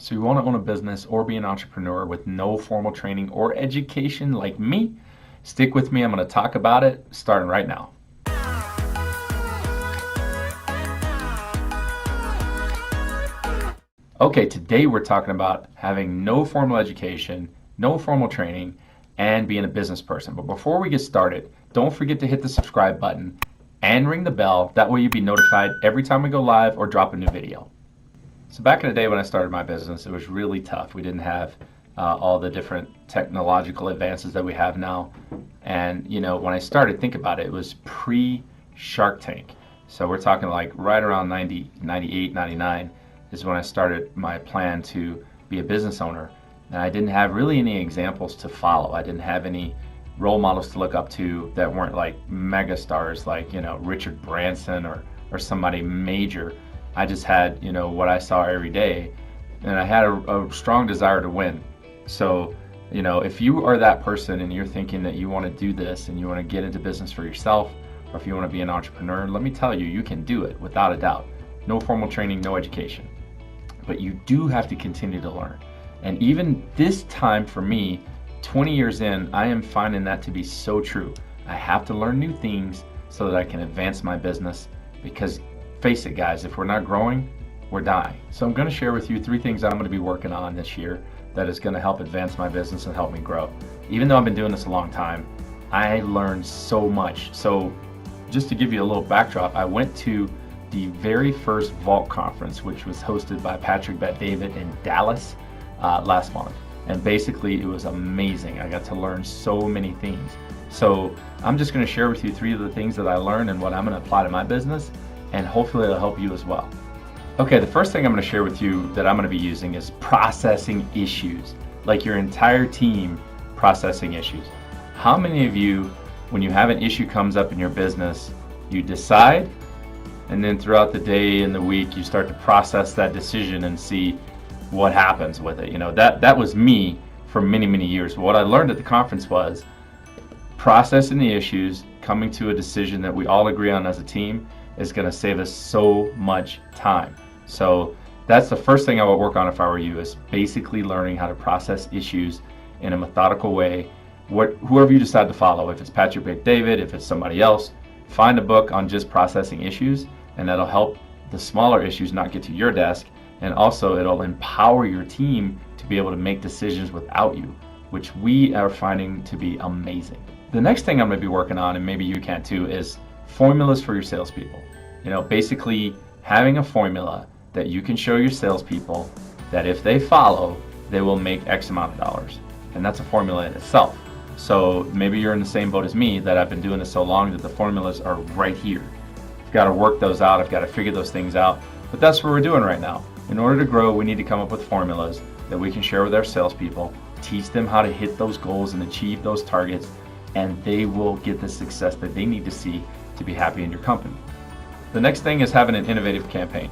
So you want to own a business or be an entrepreneur with no formal training or education like me? Stick with me. I'm going to talk about it starting right now. Okay, today we're talking about having no formal education, no formal training, and being a business person. But before we get started, don't forget to hit the subscribe button and ring the bell. That way you'll be notified every time we go live or drop a new video. So back in the day when I started my business, it was really tough. We didn't have all the different technological advances that we have now. And when I started, think about it, it was pre-Shark Tank. So we're talking like right around 90, 98, 99 is when I started my plan to be a business owner. And I didn't have really any examples to follow. I didn't have any role models to look up to that weren't like mega stars like, Richard Branson or somebody major. I just had, what I saw every day, and I had a strong desire to win. So, if you are that person and you're thinking that you want to do this and you want to get into business for yourself, or if you want to be an entrepreneur, let me tell you, you can do it without a doubt. No formal training, no education. But you do have to continue to learn. And even this time for me, 20 years in, I am finding that to be so true. I have to learn new things so that I can advance my business, because face it guys, if we're not growing, we're dying. So I'm going to share with you 3 things I'm going to be working on this year that is going to help advance my business and help me grow. Even though I've been doing this a long time, I learned so much. So just to give you a little backdrop, I went to the very first Vault conference, which was hosted by Patrick Bet-David in Dallas last month. And basically it was amazing. I got to learn so many things. So I'm just going to share with you 3 of the things that I learned and what I'm going to apply to my business, and hopefully it'll help you as well. Okay, the first thing I'm going to share with you that I'm going to be using is processing issues, like your entire team processing issues. How many of you, when you have an issue comes up in your business, you decide, and then throughout the day and the week you start to process that decision and see what happens with it? That was me for many, many years. What I learned at the conference was processing the issues, coming to a decision that we all agree on as a team is going to save us so much time. So that's the first thing I would work on if I were you, is basically learning how to process issues in a methodical way. Whoever you decide to follow, if it's Patrick Bet-David, if it's somebody else, find a book on just processing issues, and that'll help the smaller issues not get to your desk, and also it'll empower your team to be able to make decisions without you, which we are finding to be amazing. The next thing I'm going to be working on, and maybe you can too, is formulas for your salespeople. Basically having a formula that you can show your salespeople that if they follow, they will make X amount of dollars. And that's a formula in itself. So maybe you're in the same boat as me, that I've been doing this so long that the formulas are right here. I've got to work those out. I've got to figure those things out. But that's what we're doing right now. In order to grow, we need to come up with formulas that we can share with our salespeople, teach them how to hit those goals and achieve those targets, and they will get the success that they need to see to be happy in your company. The next thing is having an innovative campaign.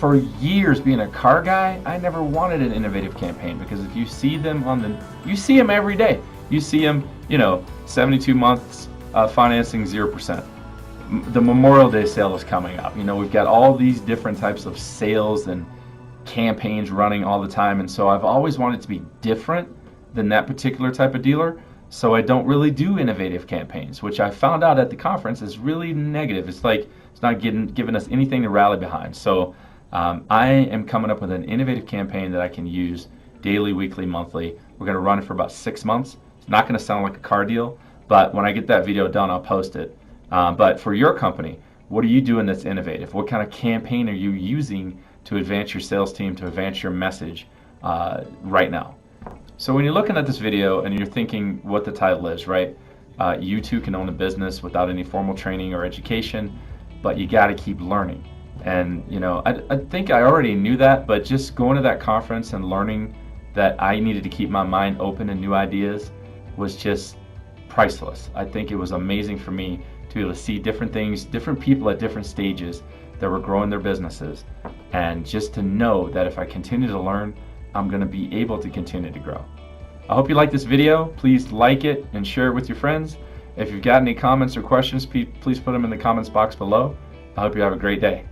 For years being a car guy, I never wanted an innovative campaign, because if you see them you see them every day. You see them, 72 months financing 0%. The Memorial Day sale is coming up. We've got all these different types of sales and campaigns running all the time, and so I've always wanted to be different than that particular type of dealer. So I don't really do innovative campaigns, which I found out at the conference is really negative. It's like it's not giving us anything to rally behind. So I am coming up with an innovative campaign that I can use daily, weekly, monthly. We're going to run it for about 6 months. It's not going to sound like a car deal, but when I get that video done, I'll post it. But for your company, what are you doing that's innovative? What kind of campaign are you using to advance your sales team, to advance your message right now? So when you're looking at this video and you're thinking what the title is, right? You too can own a business without any formal training or education, but you got to keep learning. And I think I already knew that, but just going to that conference and learning that I needed to keep my mind open and new ideas was just priceless. I think it was amazing for me to be able to see different things, different people at different stages that were growing their businesses, and just to know that if I continue to learn, I'm going to be able to continue to grow. I hope you like this video. Please like it and share it with your friends. If you've got any comments or questions, please put them in the comments box below. I hope you have a great day.